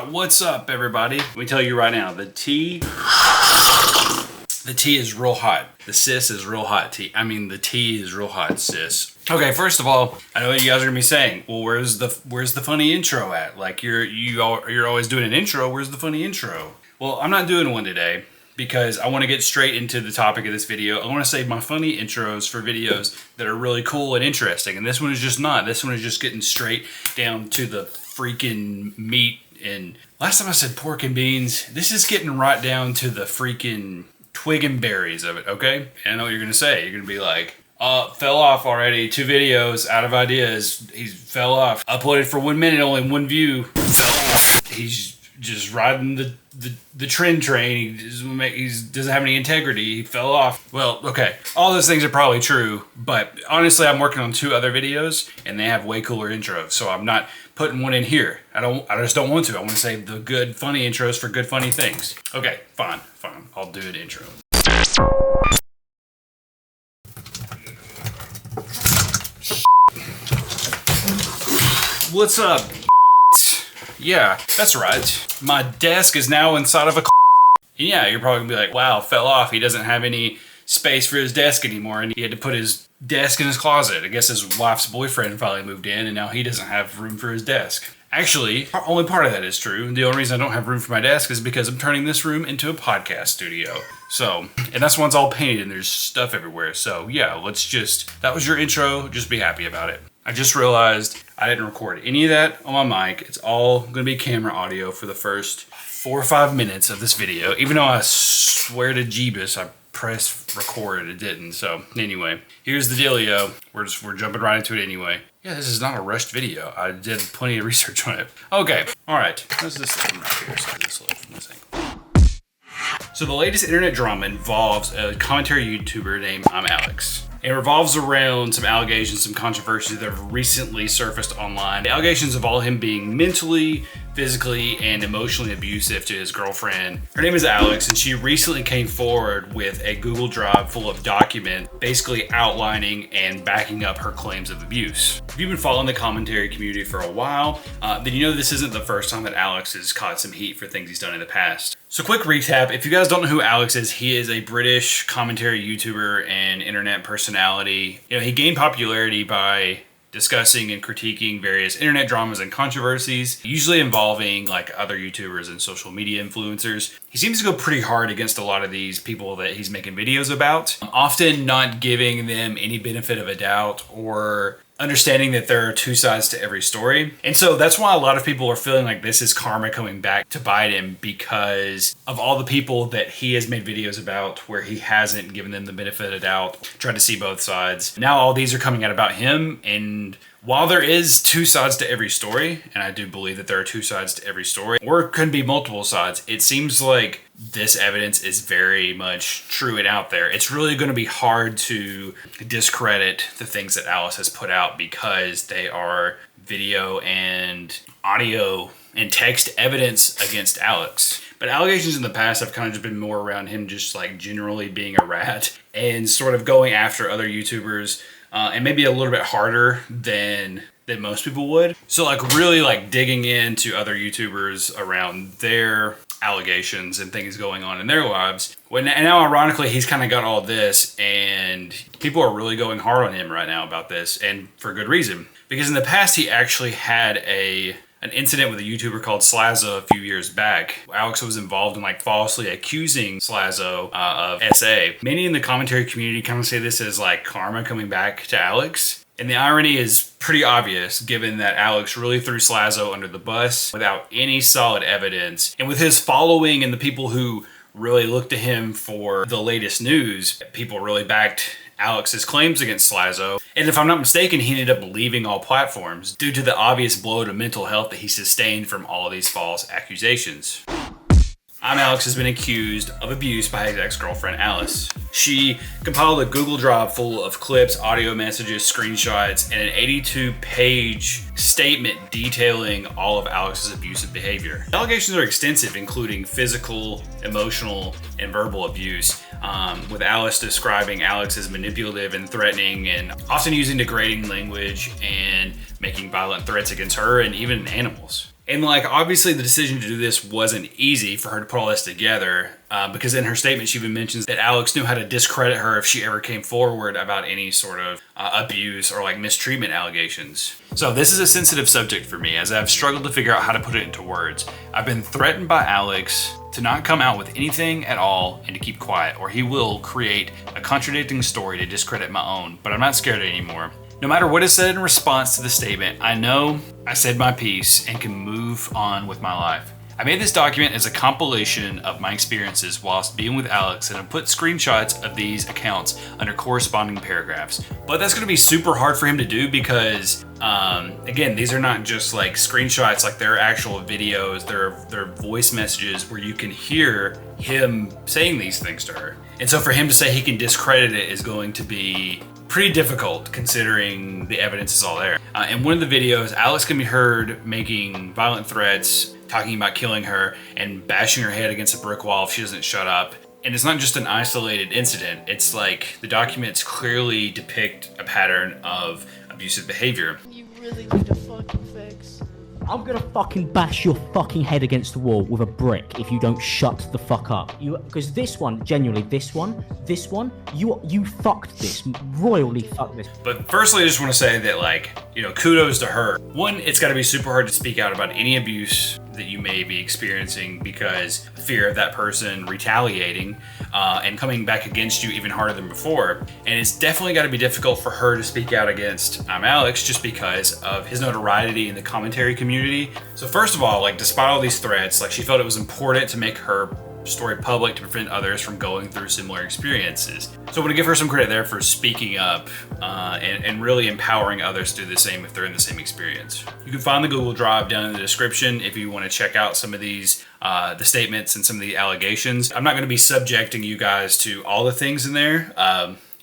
What's up, everybody? Let me tell you right now, the tea is real hot. The sis is real hot tea. I mean, the tea is real hot, sis. Okay, first of all, I know what you guys are gonna be saying. Well, where's the funny intro at? Like you're always doing an intro. Where's the funny intro? Well, I'm not doing one today because I want to get straight into the topic of this video. I want to save my funny intros for videos that are really cool and interesting. And this one is just not. This one is just getting straight down to the freaking meat. And last time I said pork and beans. This is getting right down to the freaking twig and berries of it, okay? And I know what you're going to say. You're going to be like, fell off already. 2 videos, out of ideas. He fell off. Uploaded for 1 minute, only 1 view. Fell off. He's just riding the trend train. He doesn't have any integrity. He fell off. Well, okay. All those things are probably true, but honestly, I'm working on 2 other videos, and they have way cooler intros, so I'm not putting one in here. I just don't want to. I want to save the good, funny intros for good, funny things. Okay, fine. I'll do an intro. What's up? Yeah, that's right. My desk is now inside of a closet. Yeah, you're probably gonna be like, wow, fell off. He doesn't have any space for his desk anymore, and he had to put his desk in his closet. I guess his wife's boyfriend finally moved in, and now he doesn't have room for his desk. Actually, only part of that is true. The only reason I don't have room for my desk is because I'm turning this room into a podcast studio. So, and that's when it's all painted and there's stuff everywhere. So yeah, that was your intro. Just be happy about it. I just realized I didn't record any of that on my mic. It's all gonna be camera audio for the first 4 or 5 minutes of this video. Even though I swear to Jeebus, I pressed record and it didn't. So anyway, here's the dealio. We're jumping right into it anyway. Yeah, this is not a rushed video. I did plenty of research on it. Okay, all right. How's this looking right here? So this look from this angle. So the latest internet drama involves a commentary YouTuber named ImAllexx. It revolves around some allegations, some controversies that have recently surfaced online. The allegations involve him being mentally, physically, and emotionally abusive to his girlfriend. Her name is Alex, and she recently came forward with a Google Drive full of documents basically outlining and backing up her claims of abuse. If you've been following the commentary community for a while, then you know this isn't the first time that Alex has caught some heat for things he's done in the past. So quick recap, if you guys don't know who Alex is, he is a British commentary YouTuber and internet personality. You know, he gained popularity by discussing and critiquing various internet dramas and controversies, usually involving like other YouTubers and social media influencers. He seems to go pretty hard against a lot of these people that he's making videos about, often not giving them any benefit of a doubt or understanding that there are 2 sides to every story. And so that's why a lot of people are feeling like this is karma coming back to bite him, because of all the people that he has made videos about where he hasn't given them the benefit of doubt, tried to see both sides. Now all these are coming out about him, and while there is 2 sides to every story, and I do believe that there are 2 sides to every story, or it could be multiple sides, it seems like this evidence is very much true and out there. It's really going to be hard to discredit the things that Alice has put out because they are video and audio and text evidence against Alex. But allegations in the past have kind of just been more around him just like generally being a rat and sort of going after other YouTubers and maybe a little bit harder than most people would. So like really like digging into other YouTubers around their allegations and things going on in their lives. And now ironically, he's kind of got all this and people are really going hard on him right now about this, and for good reason. Because in the past, he actually had an incident with a YouTuber called Slazo a few years back. Alex was involved in like falsely accusing Slazo of SA. Many in the commentary community kind of say this as like karma coming back to Alex. And the irony is pretty obvious given that Alex really threw Slazo under the bus without any solid evidence. And with his following and the people who really looked to him for the latest news, people really backed Alex's claims against Slazo. And if I'm not mistaken, he ended up leaving all platforms due to the obvious blow to mental health that he sustained from all of these false accusations. ImAllexx has been accused of abuse by his ex-girlfriend, Alice. She compiled a Google Drive full of clips, audio messages, screenshots, and an 82-page statement detailing all of Alex's abusive behavior. The allegations are extensive, including physical, emotional, and verbal abuse, with Alice describing Alex as manipulative and threatening, and often using degrading language and making violent threats against her and even animals. And like, obviously the decision to do this wasn't easy for her to put all this together, because in her statement she even mentions that Alex knew how to discredit her if she ever came forward about any sort of abuse or like mistreatment allegations. So this is a sensitive subject for me, as I've struggled to figure out how to put it into words. I've been threatened by Alex to not come out with anything at all and to keep quiet, or he will create a contradicting story to discredit my own, but I'm not scared anymore. No matter what is said in response to the statement, I know I said my piece and can move on with my life. I made this document as a compilation of my experiences whilst being with Alex, and I put screenshots of these accounts under corresponding paragraphs. But that's gonna be super hard for him to do because, again, these are not just like screenshots, like they're actual videos, they're voice messages where you can hear him saying these things to her. And so for him to say he can discredit it is going to be pretty difficult considering the evidence is all there. In one of the videos, Alex can be heard making violent threats, talking about killing her and bashing her head against a brick wall if she doesn't shut up. And it's not just an isolated incident. It's like the documents clearly depict a pattern of abusive behavior. You really need to fucking fix. I'm gonna fucking bash your fucking head against the wall with a brick if you don't shut the fuck up. Because this one, genuinely, this one, you fucked this, royally fucked this. But firstly, I just want to say that, like, you know, kudos to her. One, it's got to be super hard to speak out about any abuse that you may be experiencing because of fear of that person retaliating and coming back against you even harder than before. And it's definitely got to be difficult for her to speak out against ImAllexx just because of his notoriety in the commentary community. So first of all, like, despite all these threats, like, she felt it was important to make her story public to prevent others from going through similar experiences. So I want to give her some credit there for speaking up and really empowering others to do the same if they're in the same experience. You can find the Google Drive down in the description if you want to check out some of these, the statements and some of the allegations. I'm not going to be subjecting you guys to all the things in there,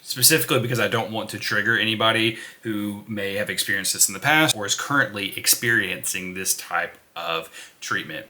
specifically because I don't want to trigger anybody who may have experienced this in the past or is currently experiencing this type of treatment.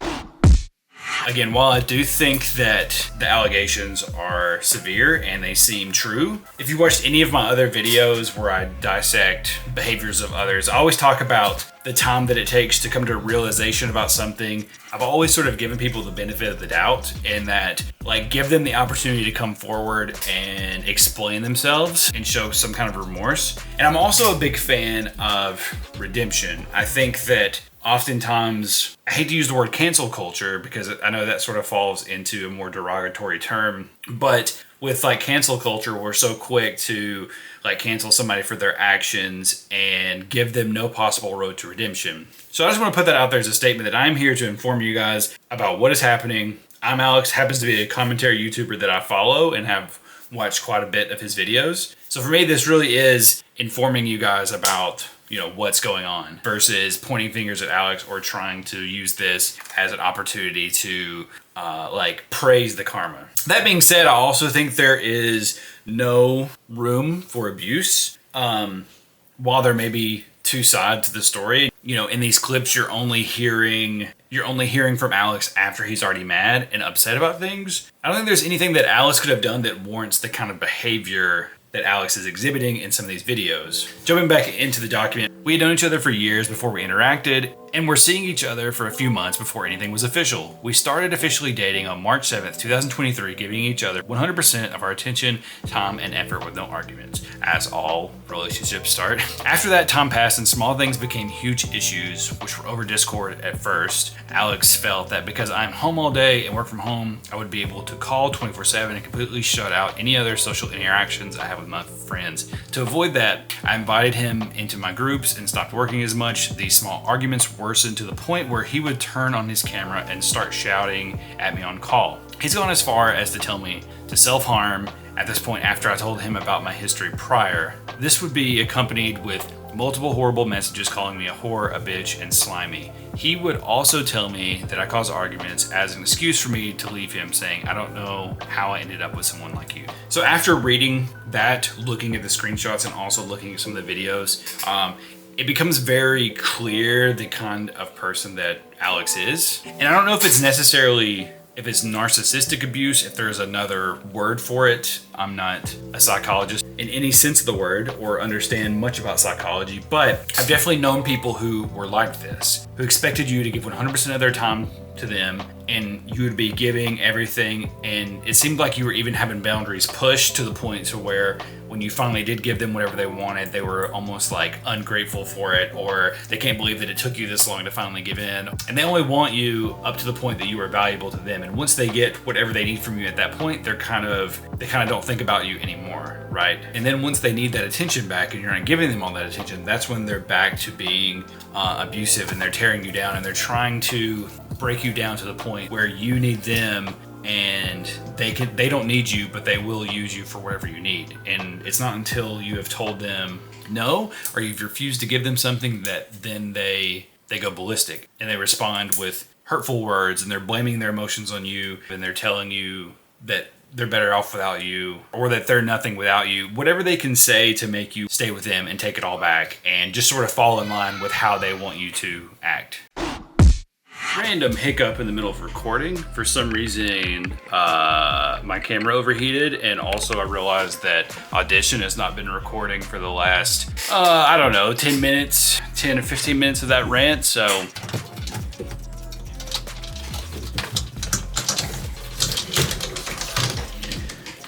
Again, while I do think that the allegations are severe and they seem true, if you watched any of my other videos where I dissect behaviors of others, I always talk about the time that it takes to come to a realization about something. I've always sort of given people the benefit of the doubt in that, like, give them the opportunity to come forward and explain themselves and show some kind of remorse. And I'm also a big fan of redemption. I think that oftentimes, I hate to use the word cancel culture because I know that sort of falls into a more derogatory term, but with like cancel culture, we're so quick to like cancel somebody for their actions and give them no possible road to redemption. So I just want to put that out there as a statement that I'm here to inform you guys about what is happening. ImAllexx happens to be a commentary YouTuber that I follow and have watched quite a bit of his videos. So for me, this really is informing you guys about, you know, what's going on versus pointing fingers at Alex or trying to use this as an opportunity to like praise the karma. That being said, I also think there is no room for abuse. While there may be two sides to the story, you know, in these clips, you're only hearing from Alex after he's already mad and upset about things. I don't think there's anything that Alex could have done that warrants the kind of behavior that Alex is exhibiting in some of these videos. Jumping back into the document, we had known each other for years before we interacted, and we're seeing each other for a few months before anything was official. We started officially dating on March 7th, 2023, giving each other 100% of our attention, time, and effort with no arguments, as all relationships start. After that, time passed and small things became huge issues, which were over Discord at first. Alex felt that because I'm home all day and work from home, I would be able to call 24/7 and completely shut out any other social interactions I have with my friends. To avoid that, I invited him into my groups and stopped working as much. These small arguments worsened to the point where he would turn on his camera and start shouting at me on call. He's gone as far as to tell me to self-harm at this point after I told him about my history prior. This would be accompanied with multiple horrible messages calling me a whore, a bitch, and slimy. He would also tell me that I cause arguments as an excuse for me to leave him, saying, I don't know how I ended up with someone like you. So after reading that, looking at the screenshots and also looking at some of the videos, it becomes very clear the kind of person that Alex is. And I don't know if it's necessarily if it's narcissistic abuse, if there's another word for it. I'm not a psychologist in any sense of the word or understand much about psychology, but I've definitely known people who were like this, who expected you to give 100% of their time to them and you would be giving everything, and it seemed like you were even having boundaries pushed to the point to where when you finally did give them whatever they wanted, they were almost like ungrateful for it, or they can't believe that it took you this long to finally give in. And they only want you up to the point that you are valuable to them. And once they get whatever they need from you at that point, they kind of don't think about you anymore, right? And then once they need that attention back and you're not giving them all that attention, that's when they're back to being abusive, and they're tearing you down, and they're trying to break you down to the point where you need them and they don't need you, but they will use you for whatever you need. And it's not until you have told them no, or you've refused to give them something, that then they go ballistic and they respond with hurtful words, and they're blaming their emotions on you, and they're telling you that they're better off without you, or that they're nothing without you. Whatever they can say to make you stay with them and take it all back and just sort of fall in line with how they want you to act. Random hiccup in the middle of recording. For some reason, my camera overheated, and also I realized that Audition has not been recording for the last, I don't know, 10 or 15 minutes of that rant, so.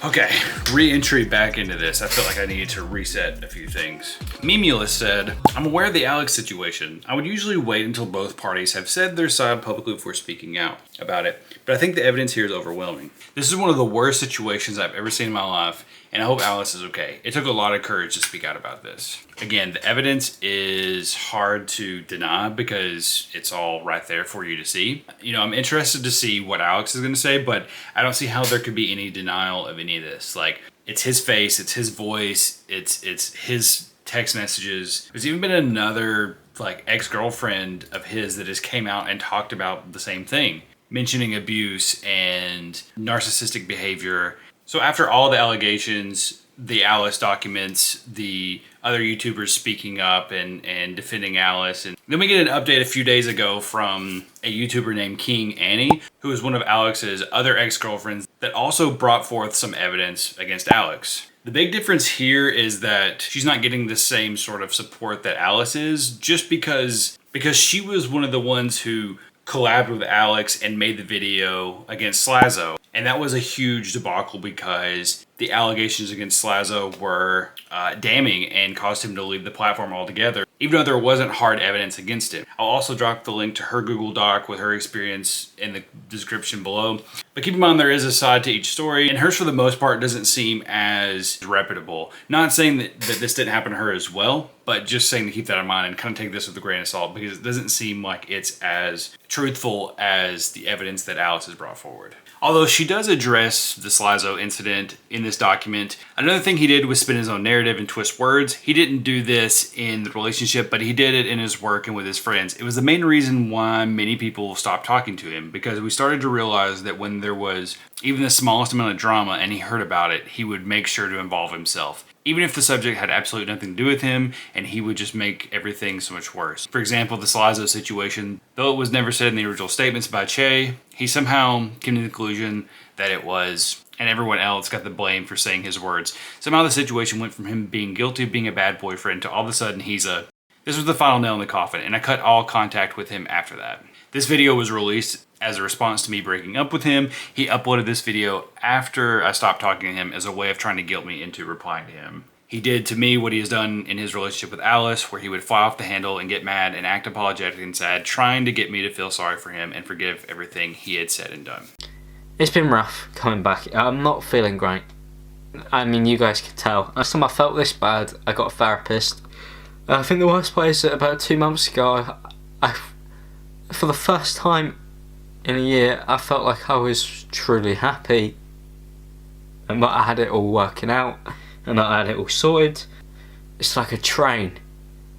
Okay, re-entry back into this. I felt like I needed to reset a few things. ImAllexx said, I'm aware of the Alex situation. I would usually wait until both parties have said their side publicly before speaking out about it, but I think the evidence here is overwhelming. This is one of the worst situations I've ever seen in my life, and I hope Alice is okay. It took a lot of courage to speak out about this. Again, the evidence is hard to deny because it's all right there for you to see. You know, I'm interested to see what Alex is going to say, but I don't see how there could be any denial of any of this. Like, it's his face, it's his voice, it's his text messages. There's even been another like ex-girlfriend of his that has came out and talked about the same thing, mentioning abuse and narcissistic behavior. So after all the allegations, the Alice documents, the other YouTubers speaking up and defending Alice, and then we get an update a few days ago from a YouTuber named Kingani, who is one of Alex's other ex-girlfriends, that also brought forth some evidence against Alex. The big difference here is that she's not getting the same sort of support that Alice is, just because she was one of the ones who collabed with Alex and made the video against Slazo. And that was a huge debacle because the allegations against Slazo were damning and caused him to leave the platform altogether, even though there wasn't hard evidence against him. I'll also drop the link to her Google Doc with her experience in the description below. But keep in mind, there is a side to each story, and hers for the most part doesn't seem as reputable. Not saying that this didn't happen to her as well, but just saying to keep that in mind and kind of take this with a grain of salt, because it doesn't seem like it's as truthful as the evidence that Alex has brought forward. Although she does address the Slazo incident in this document. Another thing he did was spin his own narrative and twist words. He didn't do this in the relationship, but he did it in his work and with his friends. It was the main reason why many people stopped talking to him, because we started to realize that when there was even the smallest amount of drama and he heard about it, he would make sure to involve himself, even if the subject had absolutely nothing to do with him, and he would just make everything so much worse. For example, the Slazo situation, though it was never said in the original statements by Che, he somehow came to the conclusion that it was, and everyone else got the blame for saying his words. Somehow the situation went from him being guilty of being a bad boyfriend to all of a sudden this was the final nail in the coffin, and I cut all contact with him after that. This video was released as a response to me breaking up with him. He uploaded this video after I stopped talking to him as a way of trying to guilt me into replying to him. He did to me what he has done in his relationship with Alice, where he would fly off the handle and get mad and act apologetic and sad, trying to get me to feel sorry for him and forgive everything he had said and done. It's been rough coming back. I'm not feeling great. I mean, you guys can tell. Last time I felt this bad, I got a therapist. I think the worst part is that about 2 months ago, I for the first time in a year, I felt like I was truly happy and that I had it all working out and that I had it all sorted. It's like a train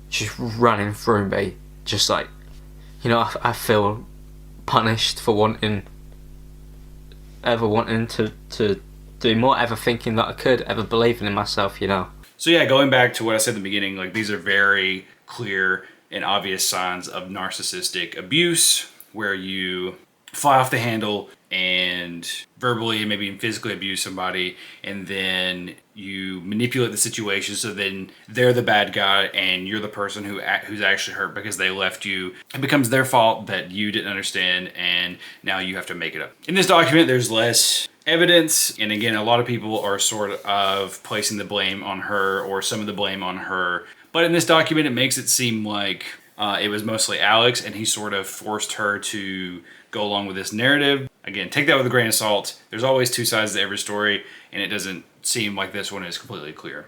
just running through me, just like, you know, I feel punished for ever wanting to do more, ever thinking that I could, ever believing in myself, you know. So yeah, going back to what I said in the beginning, like, these are very clear and obvious signs of narcissistic abuse, where you fly off the handle, and verbally and maybe even physically abuse somebody, and then you manipulate the situation so then they're the bad guy and you're the person who's actually hurt because they left you. It becomes their fault that you didn't understand, and now you have to make it up. In this document, there's less evidence, and again, a lot of people are sort of placing the blame on her or some of the blame on her. But in this document, it makes it seem like it was mostly Alex, and he sort of forced her to go along with this narrative. Again, take that with a grain of salt. There's always two sides to every story, and it doesn't seem like this one is completely clear.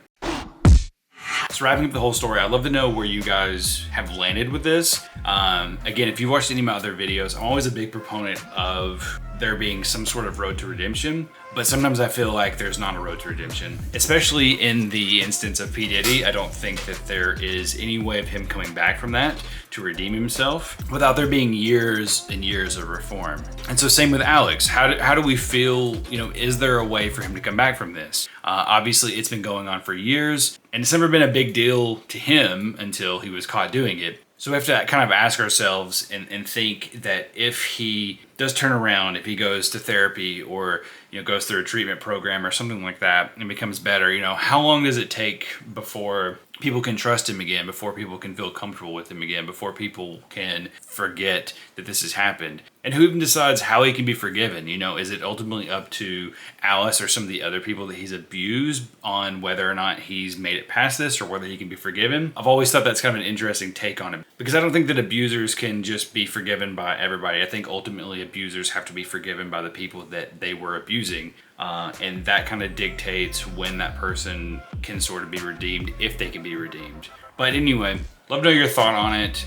So wrapping up the whole story, I'd love to know where you guys have landed with this. Again, if you've watched any of my other videos, I'm always a big proponent of there being some sort of road to redemption, but sometimes I feel like there's not a road to redemption. Especially in the instance of P. Diddy, I don't think that there is any way of him coming back from that to redeem himself without there being years and years of reform. And so same with Alex. How do we feel, is there a way for him to come back from this? Obviously it's been going on for years, and it's never been a big deal to him until he was caught doing it. So we have to kind of ask ourselves and think that if he does turn around, if he goes to therapy or goes through a treatment program or something like that and becomes better, how long does it take before people can trust him again, before people can feel comfortable with him again, before people can forget that this has happened? And who even decides how he can be forgiven? Is it ultimately up to Alice or some of the other people that he's abused on whether or not he's made it past this or whether he can be forgiven? I've always thought that's kind of an interesting take on it, because I don't think that abusers can just be forgiven by everybody. I think ultimately abusers have to be forgiven by the people that they were abusing. And that kind of dictates when that person can sort of be redeemed, if they can be redeemed. But anyway, love to know your thought on it.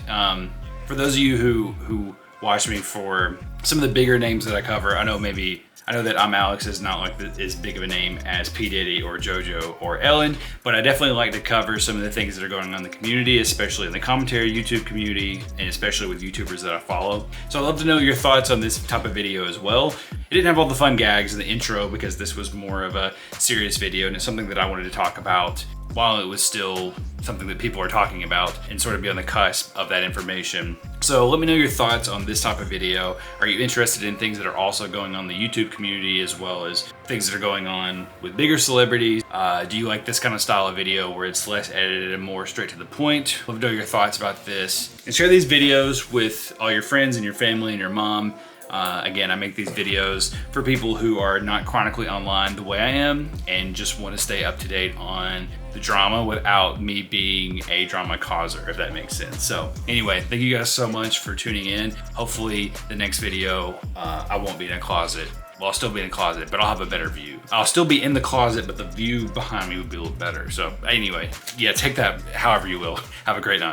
For those of you who watch me for some of the bigger names that I cover, I know that ImAllexx is not like as big of a name as P. Diddy or JoJo or Ellen, but I definitely like to cover some of the things that are going on in the community, especially in the commentary YouTube community, and especially with YouTubers that I follow. So I'd love to know your thoughts on this type of video as well. It didn't have all the fun gags in the intro because this was more of a serious video, and it's something that I wanted to talk about while it was still something that people are talking about and sort of be on the cusp of that information. So let me know your thoughts on this type of video. Are you interested in things that are also going on in the YouTube community as well as things that are going on with bigger celebrities? Do you like this kind of style of video where it's less edited and more straight to the point? Let me know your thoughts about this. And share these videos with all your friends and your family and your mom. Again, I make these videos for people who are not chronically online the way I am and just want to stay up to date on the drama without me being a drama causer, if that makes sense. So anyway, thank you guys so much for tuning in. Hopefully the next video, I won't be in a closet. Well, I'll still be in a closet, but I'll have a better view. I'll still be in the closet, but the view behind me would be a little better. So anyway, yeah, take that however you will. Have a great night.